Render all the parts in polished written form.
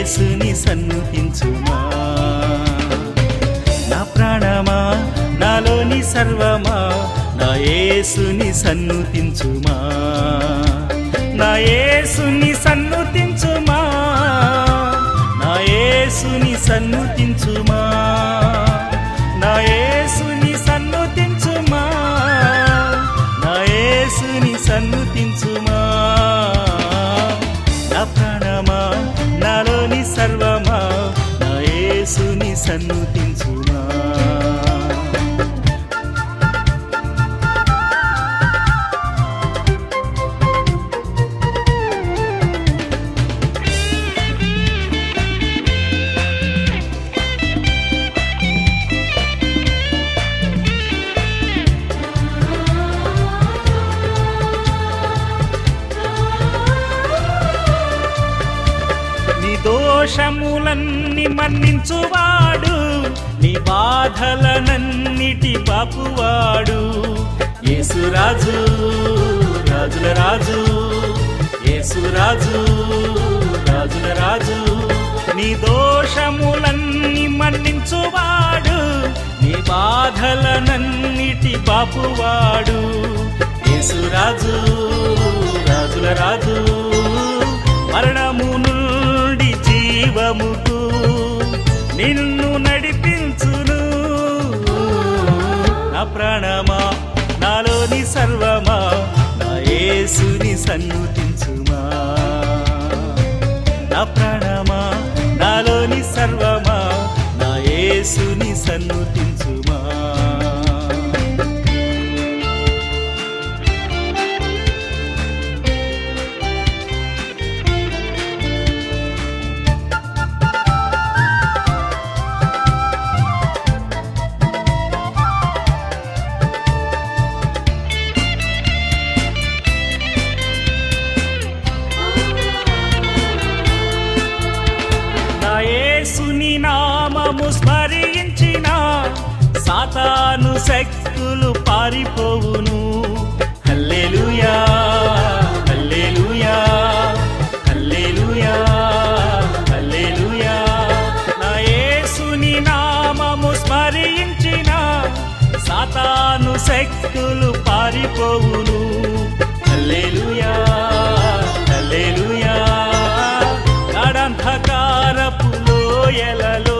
యేసుని సన్నుతించుమా. నా ప్రాణమా నాలోని సర్వమా నా యేసుని సన్నుతించుమా. నా యేసుని సన్నుతించుమా. నా యేసుని సన్నుతించుమా. నా యేసుని సన్నుతించుమా. నా యేసుని సన్నుతించుమా. నా ప్రాణమా నాలోని సర్వమా నా యేసుని సన్నుతించుమా. దోషములన్నీ మన్నించువాడు నీ బాధలనన్నిటి బాపువాడు యేసురాజు రాజుల రాజు. యేసురాజు రాజుల రాజు. నీ దోషములన్నీ మన్నించువాడు నీ బాధలనన్నిటి బాపువాడు యేసురాజు రాజుల రాజు. మరణము నుండి జీవముకు నిన్ను నడిపించును. నా ప్రాణమా నాలోని సర్వమా నా యేసుని సన్నుతించుమా. నా ప్రాణమా నాలోని సర్వమా నా యేసుని సన్నుతించుమా. యేసుని నామము స్మరించిన సాతాను శక్తులు పారిపోవును. హల్లెలూయా హల్లెలూయా హల్లెలూయా హల్లెలూయా. నా యేసుని నామము స్మరించిన సాతాను శక్తులు పారిపోవును. హల్లెలూయా హల్లెలూయా. గాఢాంధకారపు లోయలలో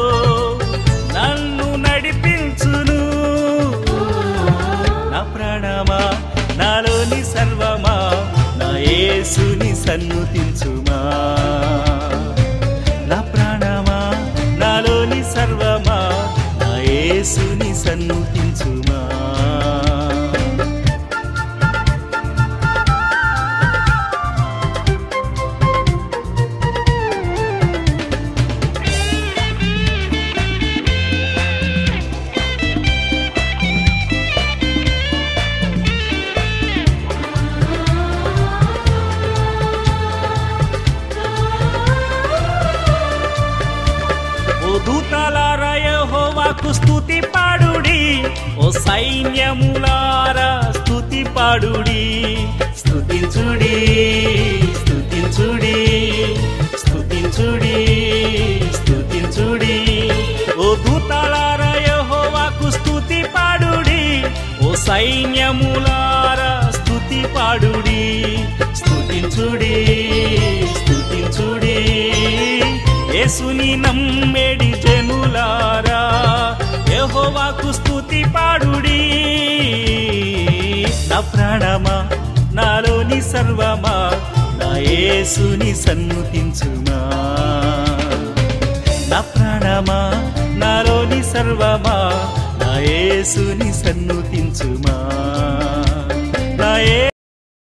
నన్ను నడిపించును. నా ప్రాణమా నాలోని సర్వమా నా యేసుని సన్నుతించుమా. నా ప్రాణమా నాలోని సర్వమా నా యేసుని సన్నుతించుమా. దూతలారా యెహోవాకు స్తుతి పాడుడి. ఓ సైన్యములారా స్తుతి పాడుడి. స్తుతించుడి స్తుతించుడి స్తుతించుడి స్తుతించుడి. ఓ దూతలారా యెహోవాకు స్తుతి పాడుడి. ఓ సైన్యములారా స్తుతి పాడుడి. స్తుతించుడి స్తుతించుడి. యేసుని నమ్మేడి జనులారా యెహోవాకు స్తుతి పాడుడి. నా ప్రాణమా నాలోని సర్వమా నా యేసుని సన్నుతించుమా. నా ప్రాణమా నాలోని సర్వమా నా యేసుని సన్నుతించుమా. నా